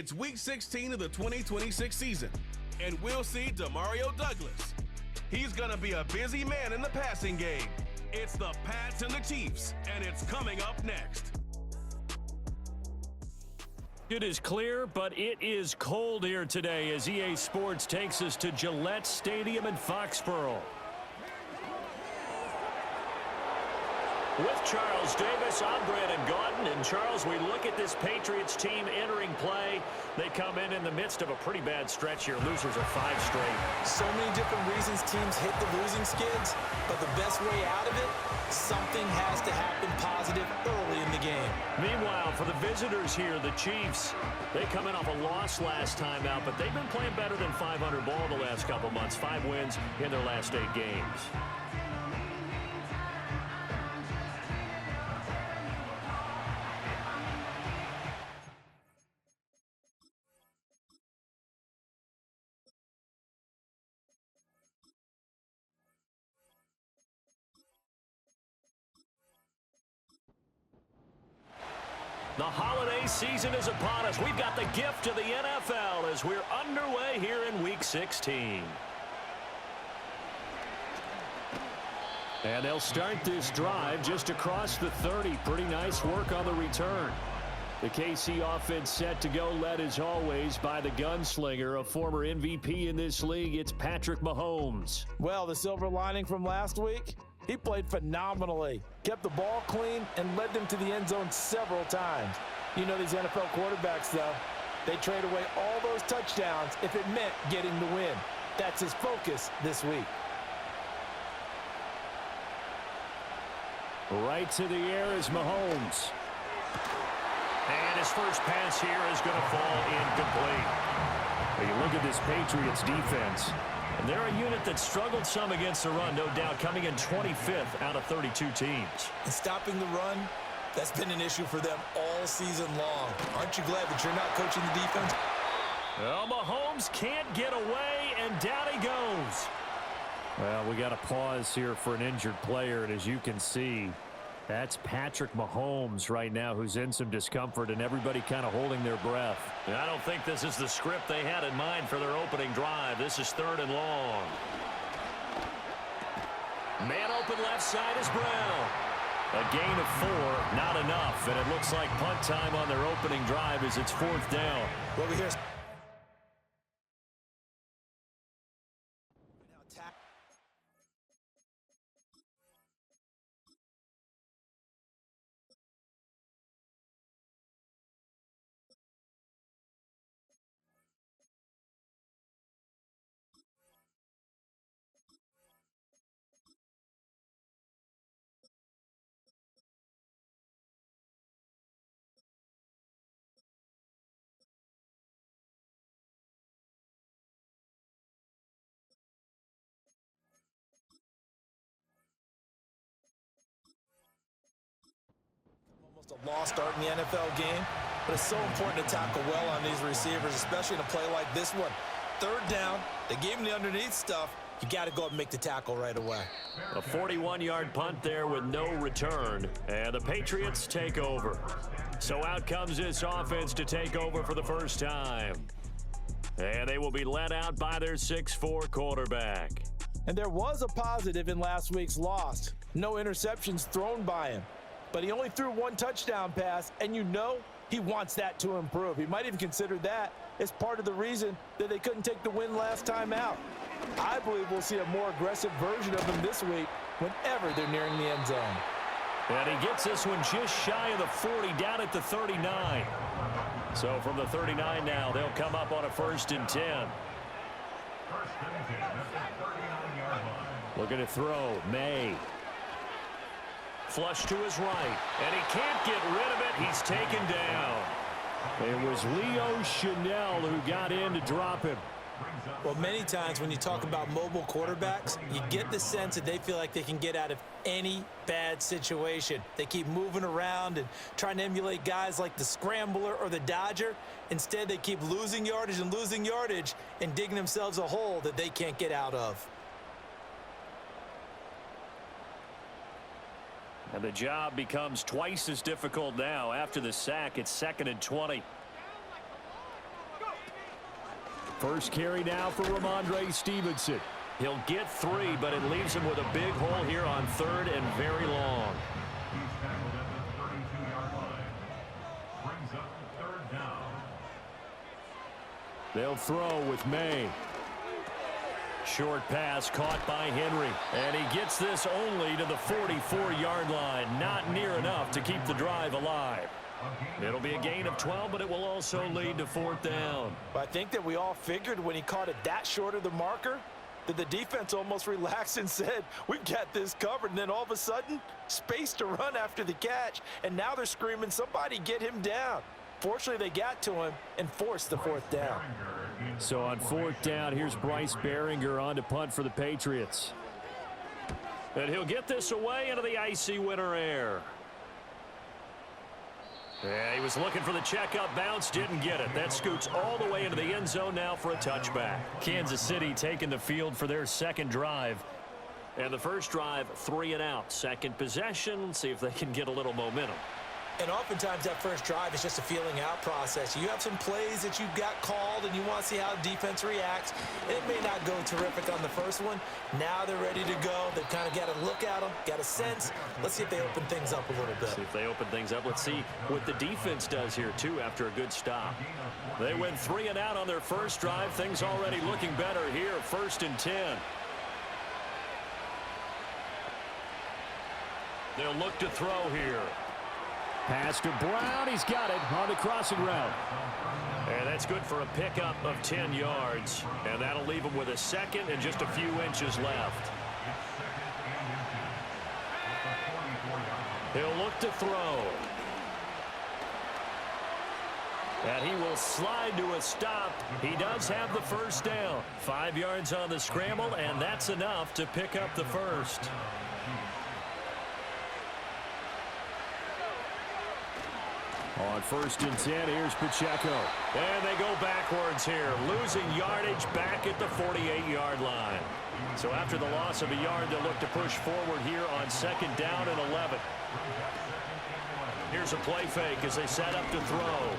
It's Week 16 of the 2026 season, and we'll see Demario Douglas. He's going to be a busy man in the passing game. It's the Pats and the Chiefs, and it's coming up next. It is clear, but it is cold here today as EA Sports takes us to Gillette Stadium in Foxborough. With Charles Davis, I'm Brandon Gaudin. And Charles, we look at this Patriots team entering play. They come in the midst of a pretty bad stretch here. Losers are 5 straight. So many different reasons teams hit the losing skids, but the best way out of it, something has to happen positive early in the game. Meanwhile, for the visitors here, the Chiefs, they come in off a loss last time out, but they've been playing better than 500 ball the last couple months. 5 wins in their last 8 games. The holiday season is upon us. We've got the gift of the NFL as we're underway here in Week 16. And they'll start this drive just across the 30. Pretty nice work on the return. The KC offense set to go, led as always by the gunslinger, a former MVP in this league. It's Patrick Mahomes. Well, the silver lining from last week, he played phenomenally, kept the ball clean, and led them to the end zone several times. You know these NFL quarterbacks, though, they trade away all those touchdowns if it meant getting the win. That's his focus this week. Right to the air is Mahomes. And his first pass here is going to fall incomplete. When you look at this Patriots defense, they're a unit that struggled some against the run, no doubt, coming in 25th out of 32 teams. And stopping the run, that's been an issue for them all season long. Aren't you glad that you're not coaching the defense? Well, Mahomes can't get away, and down he goes. Well, we got a pause here for an injured player, and as you can see, that's Patrick Mahomes right now who's in some discomfort, and everybody kind of holding their breath. And I don't think this is the script they had in mind for their opening drive. This is 3rd and long. Man open left side is Brown. A gain of 4, not enough, and it looks like punt time on their opening drive as it's 4th down. Well, we hear a lost start in the NFL game, but it's so important to tackle well on these receivers, especially in a play like this one. 3rd down, they gave him the underneath stuff. You got to go up and make the tackle right away. A 41-yard punt there with no return, and the Patriots take over. So out comes this offense to take over for the first time. And they will be led out by their 6'4" quarterback. And there was a positive in last week's loss. No interceptions thrown by him. But he only threw 1 touchdown pass, and you know he wants that to improve. He might even consider that as part of the reason that they couldn't take the win last time out. I believe we'll see a more aggressive version of him this week whenever they're nearing the end zone. And he gets this one just shy of the 40, down at the 39. So from the 39 now, they'll come up on a 1st and 10. Looking to throw, May. Flush to his right, and he can't get rid of it. He's taken down. It was Leo Chanel who got in to drop him. Well, many times when you talk about mobile quarterbacks, you get the sense that they feel like they can get out of any bad situation. They keep moving around and trying to emulate guys like the Scrambler or the Dodger. Instead, they keep losing yardage and digging themselves a hole that they can't get out of. And the job becomes twice as difficult now. After the sack, it's 2nd and 20. First carry now for Ramondre Stevenson. He'll get 3, but it leaves him with a big hole here on 3rd and very long. He's tackled at the 32-yard line. Brings up 3rd down. They'll throw with May. Short pass caught by Henry. And he gets this only to the 44-yard line. Not near enough to keep the drive alive. It'll be a gain of 12, but it will also lead to 4th down. I think that we all figured when he caught it that short of the marker that the defense almost relaxed and said, we've got this covered. And then all of a sudden, space to run after the catch. And now they're screaming, somebody get him down. Fortunately, they got to him and forced the 4th down. So on 4th down, here's Bryce Behringer on to punt for the Patriots. And he'll get this away into the icy winter air. Yeah, he was looking for the checkup bounce, didn't get it. That scoots all the way into the end zone now for a touchback. Kansas City taking the field for their second drive. And the first drive, 3 and out. Second possession, let's see if they can get a little momentum. And oftentimes that first drive is just a feeling out process. You have some plays that you've got called and you want to see how the defense reacts. It may not go terrific on the first one. Now they're ready to go. They've kind of got to look at them, got a sense. Let's see if they open things up a little bit. See if they open things up. Let's see what the defense does here, too, after a good stop. They went 3 and out on their first drive. Things already looking better here. 1st and 10. They'll look to throw here. Pass to Brown. He's got it on the crossing route. And that's good for a pickup of 10 yards. And that'll leave him with a second and just a few inches left. He'll look to throw. And he will slide to a stop. He does have the first down. 5 yards on the scramble, and that's enough to pick up the first. On 1st and 10, here's Pacheco. And they go backwards here, losing yardage back at the 48-yard line. So after the loss of a yard, they'll look to push forward here on 2nd down and 11. Here's a play fake as they set up to throw.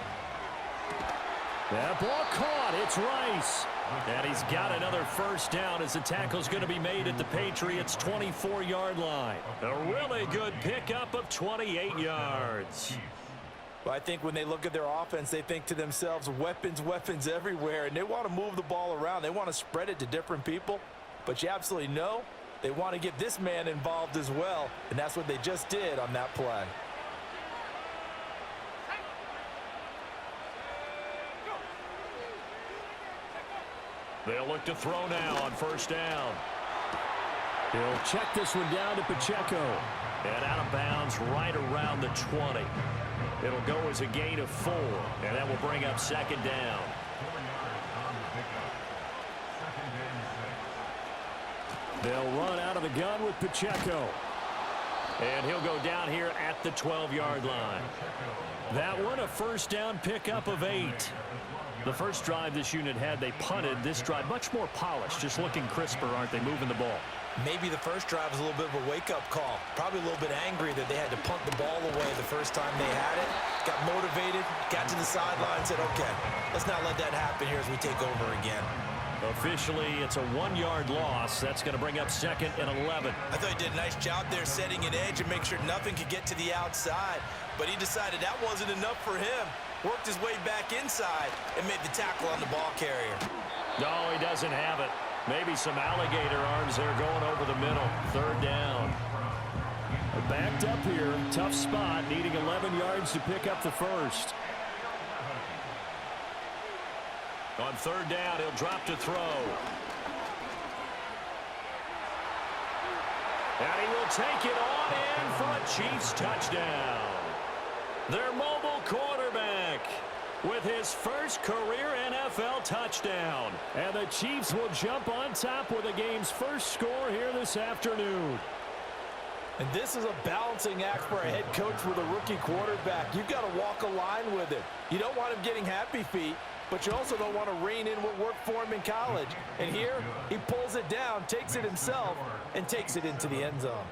That ball caught. It's Rice. And he's got another first down as the tackle's going to be made at the Patriots' 24-yard line. A really good pickup of 28 yards. Well, I think when they look at their offense, they think to themselves, weapons, weapons everywhere, and they want to move the ball around. They want to spread it to different people, but you absolutely know they want to get this man involved as well, and that's what they just did on that play. They'll look to throw now on 1st down. He'll check this one down to Pacheco. And out of bounds right around the 20. It'll go as a gain of 4, and that will bring up 2nd down. They'll run out of the gun with Pacheco. And he'll go down here at the 12-yard line. That one, a first down pickup of 8. The first drive this unit had, they punted. This drive, much more polished, just looking crisper, aren't they, moving the ball? Maybe the first drive was a little bit of a wake-up call. Probably a little bit angry that they had to punt the ball away the first time they had it. Got motivated, got to the sideline, said, okay, let's not let that happen here as we take over again. Officially, it's a 1-yard loss. That's going to bring up 2nd and 11. I thought he did a nice job there setting an edge and make sure nothing could get to the outside. But he decided that wasn't enough for him. Worked his way back inside and made the tackle on the ball carrier. No, he doesn't have it. Maybe some alligator arms there going over the middle. 3rd down. Backed up here. Tough spot. Needing 11 yards to pick up the first. On 3rd down, he'll drop to throw. And he will take it on in for a Chiefs touchdown. Their mobile quarterback with his first career NFL touchdown. And the Chiefs will jump on top with the game's first score here this afternoon. And this is a balancing act for a head coach with a rookie quarterback. You've got to walk a line with him. You don't want him getting happy feet, but you also don't want to rein in what worked for him in college. And here, he pulls it down, takes it himself, and takes it into the end zone.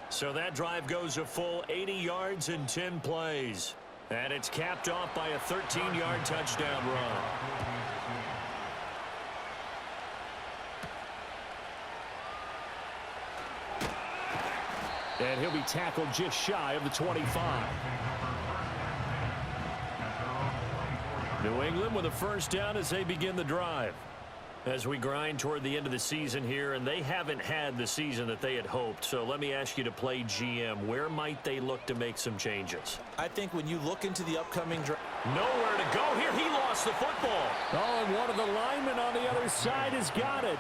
So that drive goes a full 80 yards in 10 plays. And it's capped off by a 13-yard touchdown run. And he'll be tackled just shy of the 25. New England with a first down as they begin the drive. As we grind toward the end of the season here, and they haven't had the season that they had hoped. So let me ask you to play GM. Where might they look to make some changes? I think when you look into the upcoming draft. Nowhere to go here. He lost the football. Oh, and one of the linemen on the other side has got it.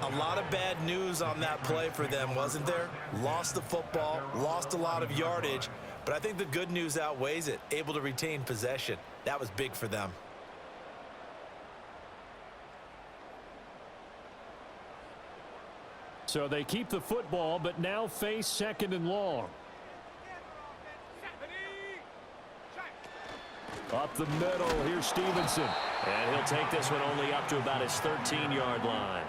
A lot of bad news on that play for them, wasn't there? Lost the football, lost a lot of yardage, but I think the good news outweighs it. Able to retain possession. That was big for them. So they keep the football, but now face second and long. Up the middle, here's Stevenson. And he'll take this one only up to about his 13-yard line.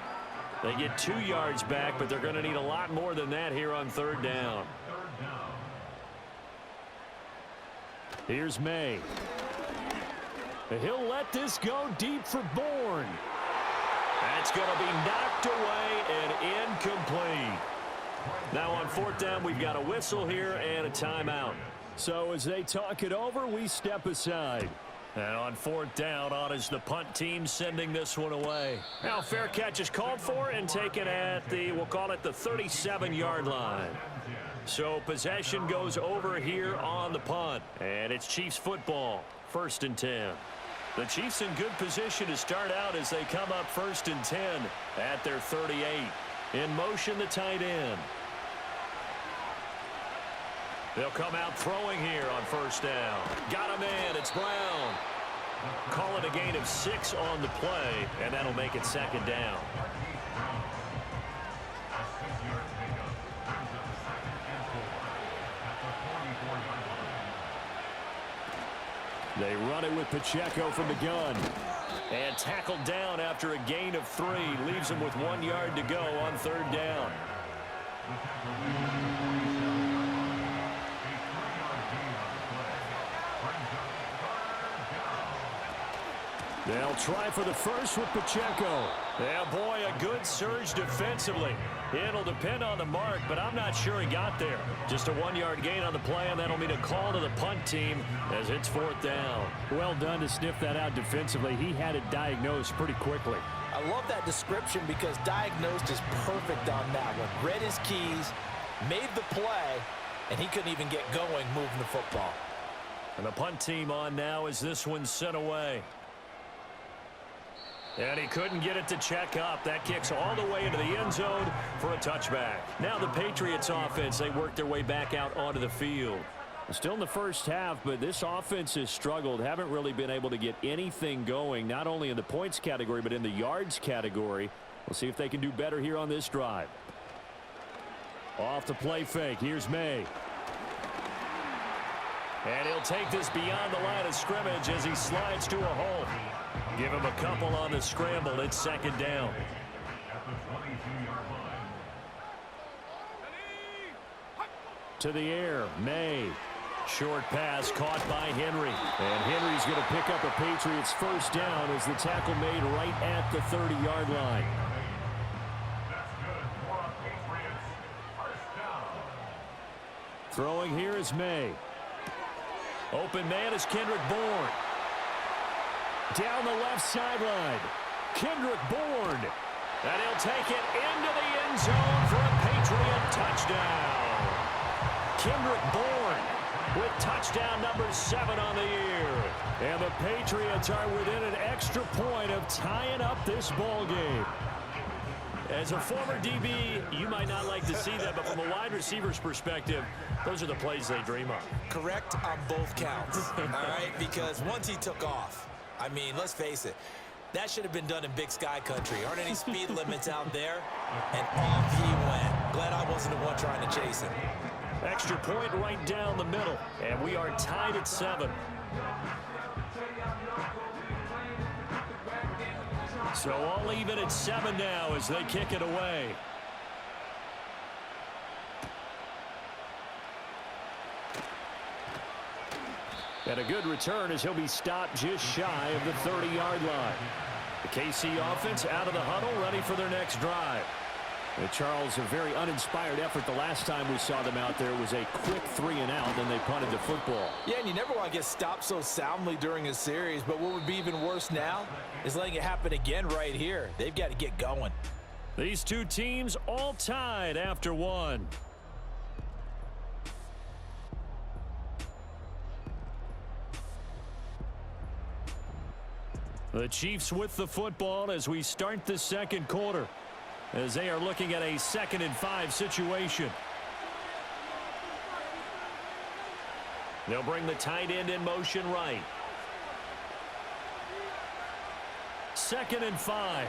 They get 2 yards back, but they're going to need a lot more than that here on third down. Here's May. He'll let this go deep for Bourne. That's going to be knocked away and incomplete. Now on fourth down, we've got a whistle here and a timeout. So as they talk it over, we step aside. And on fourth down, on is the punt team sending this one away. Now fair catch is called for and taken at the, we'll call it the 37-yard line. So possession goes over here on the punt. And it's Chiefs football, 1st and 10. The Chiefs in good position to start out as they come up 1st and 10 at their 38. In motion, the tight end. They'll come out throwing here on 1st down. Got him in. It's Brown. Call it a gain of 6 on the play, and that'll make it 2nd down. They run it with Pacheco from the gun. And tackled down after a gain of 3. Leaves him with 1 yard to go on 3rd down. They'll try for the first with Pacheco. Yeah, boy, a good surge defensively. It'll depend on the mark, but I'm not sure he got there. Just a 1 yard gain on the play, and that'll mean a call to the punt team as it's 4th down. Well done to sniff that out defensively. He had it diagnosed pretty quickly. I love that description because diagnosed is perfect on that one. Read his keys, made the play, and he couldn't even get going moving the football. And the punt team on now as this one's sent away. And he couldn't get it to check up. That kicks all the way into the end zone for a touchback. Now the Patriots offense, they work their way back out onto the field. Still in the first half, but this offense has struggled. Haven't really been able to get anything going, not only in the points category, but in the yards category. We'll see if they can do better here on this drive. Off the play fake. Here's May. And he'll take this beyond the line of scrimmage as he slides to a hole. Give him a couple on the scramble. It's 2nd down. To the air, May. Short pass caught by Henry. And Henry's going to pick up a Patriots first down as the tackle made right at the 30-yard line. Throwing here is May. Open man is Kendrick Bourne. Down the left sideline. Kendrick Bourne. And he'll take it into the end zone for a Patriot touchdown. Kendrick Bourne with touchdown number 7 on the year. And the Patriots are within an extra point of tying up this ball game. As a former DB, you might not like to see that, but from a wide receiver's perspective, those are the plays they dream of. Correct on both counts, all right? Because once he took off, I mean, let's face it, that should have been done in Big Sky country. Aren't any speed limits out there? And off he went. Glad I wasn't the one trying to chase him. Extra point right down the middle, and we are tied at 7. So all even at 7 now as they kick it away. And a good return as he'll be stopped just shy of the 30-yard line. The KC offense out of the huddle, ready for their next drive. And Charles, a very uninspired effort the last time we saw them out there. Was a quick 3-and-out, then they punted the football. Yeah, and you never want to get stopped so soundly during a series, but what would be even worse now is letting it happen again right here. They've got to get going. These two teams all tied after one. The Chiefs with the football as we start the second quarter, as they are looking at a 2nd and 5 situation. They'll bring the tight end in motion right. 2nd and 5.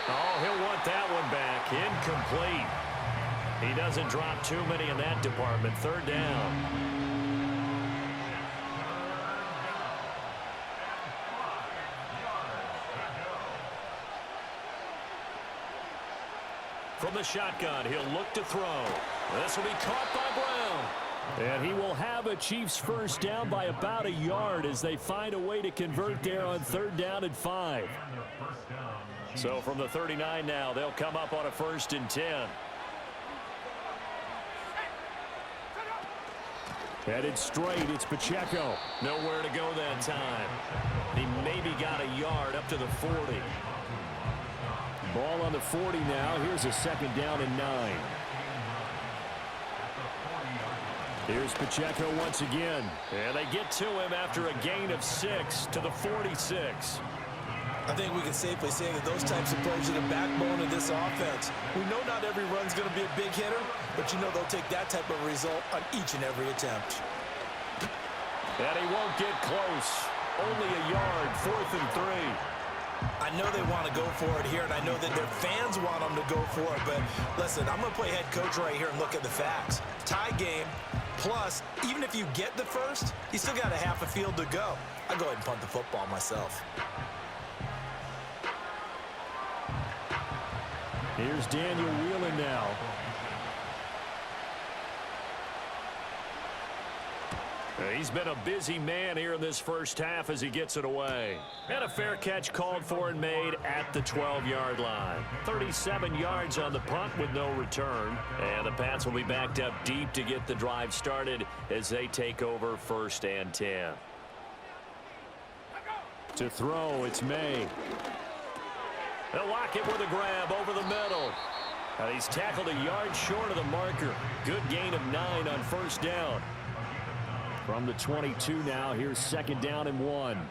Oh, he'll want that one back. Incomplete. He doesn't drop too many in that department. 3rd down. From the shotgun, he'll look to throw. This will be caught by Brown. And he will have a Chiefs first down by about a yard as they find a way to convert there on 3rd down and 5. So from the 39 now, they'll come up on a 1st and 10. Headed straight, it's Pacheco. Nowhere to go that time. He maybe got a yard up to the 40. Ball on the 40 now. Here's a 2nd down and 9. Here's Pacheco once again. And they get to him after a gain of 6 to the 46. I think we can safely say that those types of plays are the backbone of this offense. We know not every run's going to be a big hitter, but you know they'll take that type of result on each and every attempt. And he won't get close. Only a yard, 4th and 3. I know they want to go for it here, and I know that their fans want them to go for it, but listen, I'm going to play head coach right here and look at the facts. Tie game, plus, even if you get the first, you still got a half a field to go. I'll go ahead and punt the football myself. Here's Daniel Whelan now. He's been a busy man here in this first half as he gets it away. And a fair catch called for and made at the 12-yard line. 37 yards on the punt with no return. And the Pats will be backed up deep to get the drive started as they take over 1st and 10. To throw, it's May. They'll lock it with a grab over the middle. And he's tackled a yard short of the marker. Good gain of 9 on 1st down. From the 22 now, here's 2nd down and 1.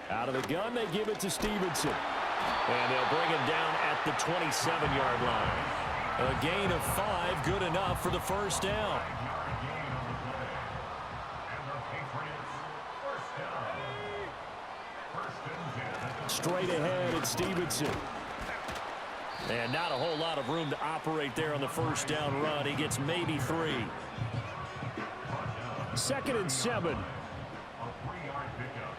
Out of the gun, they give it to Stevenson. And they'll bring him down at the 27-yard line. A gain of 5, good enough for the 1st down. Straight ahead, it's Stevenson. And not a whole lot of room to operate there on the 1st down run. He gets maybe 3. 2nd and 7. A 3-yard pickup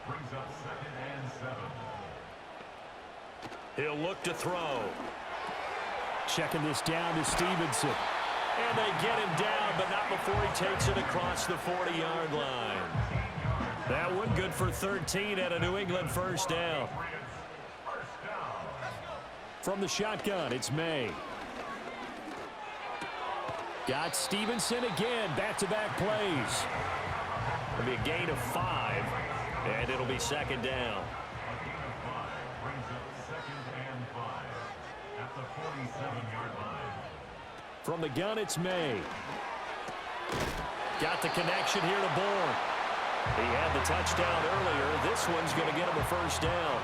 brings up 2nd and 7. He'll look to throw. Checking this down to Stevenson. And they get him down, but not before he takes it across the 40-yard line. That one good for 13 at a New England 1st down. From the shotgun, it's May. Got Stevenson again, back-to-back plays. It'll be a gain of 5, and it'll be 2nd down. From the gun, it's May. Got the connection here to Bourne. He had the touchdown earlier. This one's going to get him a 1st down.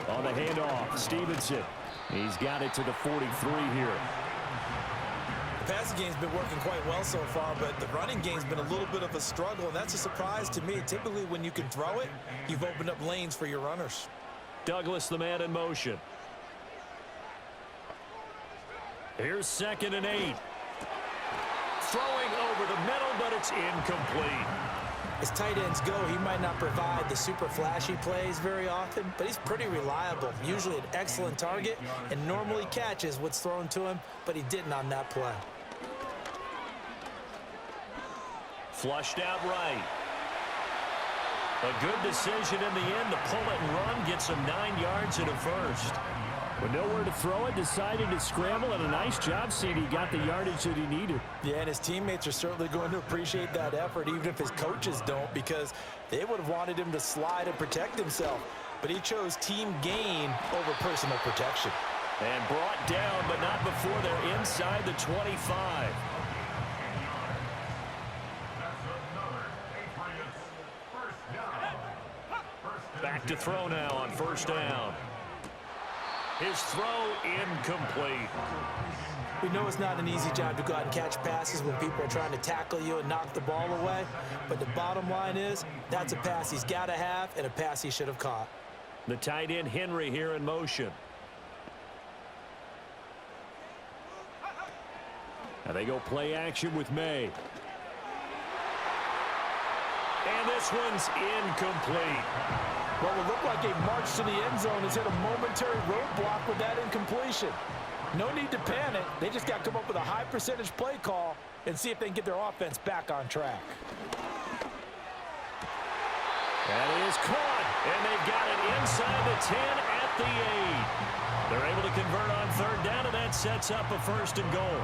On the handoff, Stevenson. He's got it to the 43 here. The passing game's been working quite well so far, but the running game's been a little bit of a struggle, and that's a surprise to me. Typically, when you can throw it, you've opened up lanes for your runners. Douglas, the man in motion. Here's 2nd and 8. Throwing over the middle, but it's incomplete. As tight ends go, he might not provide the super flashy plays very often, but he's pretty reliable, usually an excellent target, and normally catches what's thrown to him, but he didn't on that play. Flushed out right. A good decision in the end to pull it and run, gets him 9 yards and a first. With nowhere to throw it, decided to scramble, and a nice job, CD. Got the yardage that he needed. Yeah, and his teammates are certainly going to appreciate that effort, even if his coaches don't, because they would have wanted him to slide and protect himself. But he chose team gain over personal protection. And brought down, but not before they're inside the 25. That's another Patriots first down. Back to throw now on first down. His throw incomplete. We know it's not an easy job to go out and catch passes when people are trying to tackle you and knock the ball away. But the bottom line is, that's a pass he's got to have and a pass he should have caught. The tight end Henry here in motion. Now they go play action with May. And this one's incomplete. What will look like a march to the end zone has hit a momentary roadblock with that incompletion. No need to panic. They just got to come up with a high percentage play call and see if they can get their offense back on track. That is caught, and they've got it inside the 10 at the 8. They're able to convert on third down, and that sets up a first and goal.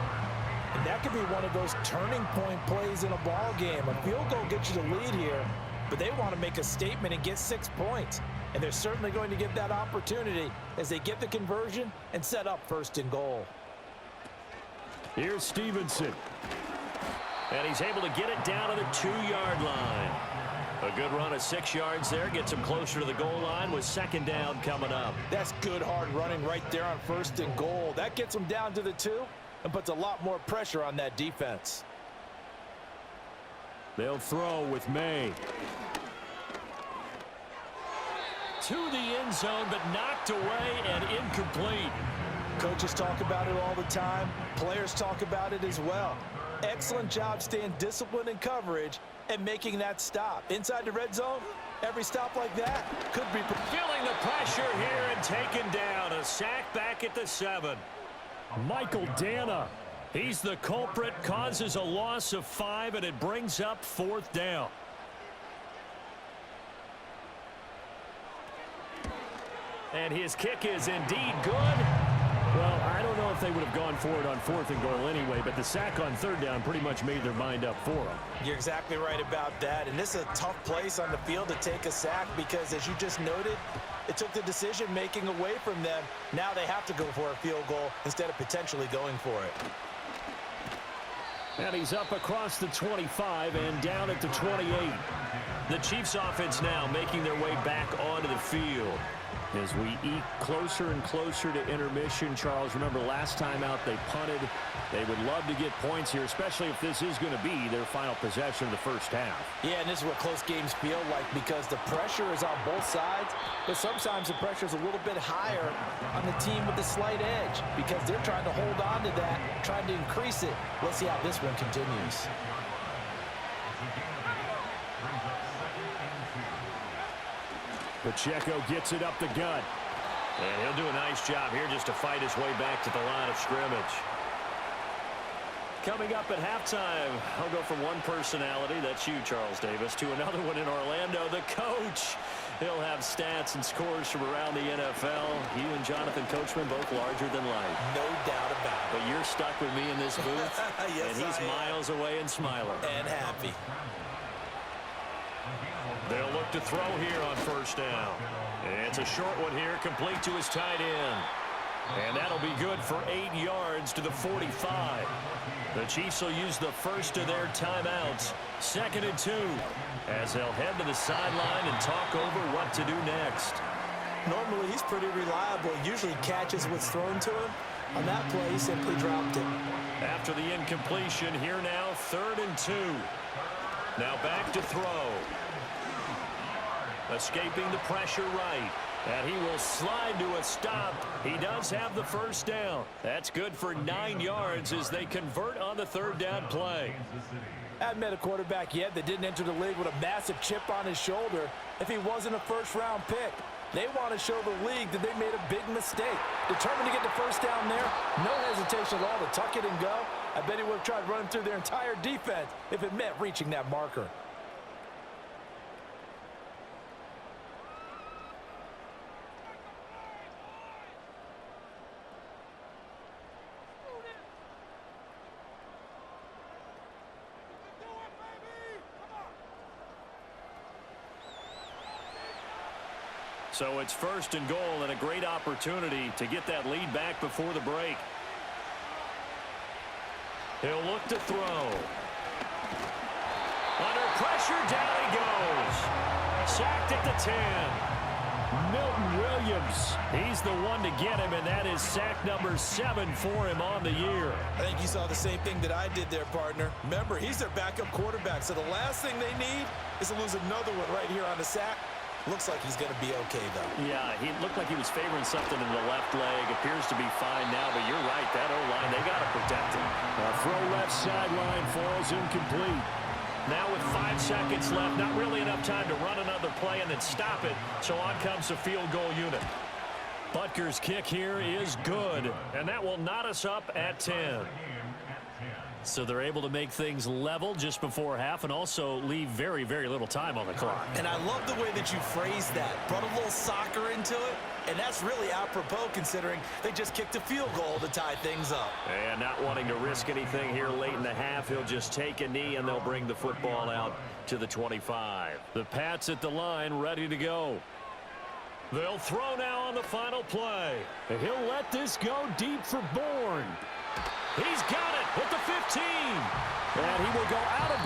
And that could be one of those turning point plays in a ball game. A field goal gets you the lead here, but they want to make a statement and get 6 points. And they're certainly going to get that opportunity as they get the conversion and set up first and goal. Here's Stevenson. And he's able to get it down to the 2-yard line. A good run of 6 yards there. Gets him closer to the goal line with second down coming up. That's good hard running right there on first and goal. That gets them down to the 2 and puts a lot more pressure on that defense. They'll throw with May. To the end zone, but knocked away and incomplete. Coaches talk about it all the time. Players talk about it as well. Excellent job staying disciplined in coverage and making that stop. Inside the red zone, every stop like that could be feeling the pressure here and taken down. A sack back at the 7. Michael Dana. He's the culprit, causes a loss of 5, and it brings up fourth down. And his kick is indeed good. Well, I don't know if they would have gone for it on fourth and goal anyway, but the sack on third down pretty much made their mind up for them. You're exactly right about that, and this is a tough place on the field to take a sack because, as you just noted, it took the decision-making away from them. Now they have to go for a field goal instead of potentially going for it. And he's up across the 25 and down at the 28. The Chiefs offense now making their way back onto the field. As we eke closer and closer to intermission, Charles, remember last time out they punted. They would love to get points here, especially if this is going to be their final possession of the first half. Yeah, and this is what close games feel like because the pressure is on both sides, but sometimes the pressure is a little bit higher on the team with the slight edge because they're trying to hold on to that, trying to increase it. Let's see how this one continues. Pacheco gets it up the gut. And he'll do a nice job here just to fight his way back to the line of scrimmage. Coming up at halftime, I'll go from one personality, that's you, Charles Davis, to another one in Orlando, the coach. He'll have stats and scores from around the NFL. You and Jonathan Coachman both larger than life. No doubt about it. But you're stuck with me in this booth, yes, and he's miles away and smiling. And happy. They'll look to throw here on first down. And it's a short one here, complete to his tight end. And that'll be good for 8 yards to the 45. The Chiefs will use the first of their timeouts. 2nd and 2. As they'll head to the sideline and talk over what to do next. Normally, he's pretty reliable. Usually catches what's thrown to him. On that play, he simply dropped it. After the incompletion, here now, 3rd and 2. Now back to throw. Escaping the pressure right. And he will slide to a stop. He does have the first down. That's good for 9 yards as they convert on the third down play. I haven't met a quarterback yet that didn't enter the league with a massive chip on his shoulder if he wasn't a first-round pick. They want to show the league that they made a big mistake. Determined to get the first down there, no hesitation at all to tuck it and go. I bet he would have tried running through their entire defense if it meant reaching that marker. So it's first and goal and a great opportunity to get that lead back before the break. He'll look to throw. Under pressure, down he goes. Sacked at the 10. Milton Williams, he's the one to get him, and that is sack number 7 for him on the year. I think you saw the same thing that I did there, partner. Remember, he's their backup quarterback, so the last thing they need is to lose another one right here on the sack. Looks like he's going to be okay, though. Yeah, he looked like he was favoring something in the left leg. Appears to be fine now, but you're right. That O-line, they got to protect him. A throw left sideline falls incomplete. Now with 5 seconds left, not really enough time to run another play and then stop it. So on comes the field goal unit. Butker's kick here is good, and that will knot us up at 10. So they're able to make things level just before half and also leave very, very little time on the clock. And I love the way that you phrased that. Brought a little soccer into it, and that's really apropos considering they just kicked a field goal to tie things up. And not wanting to risk anything here late in the half, he'll just take a knee and they'll bring the football out to the 25. The Pats at the line ready to go. They'll throw now on the final play. And he'll let this go deep for Bourne. He's got it at the 15. And he will go out of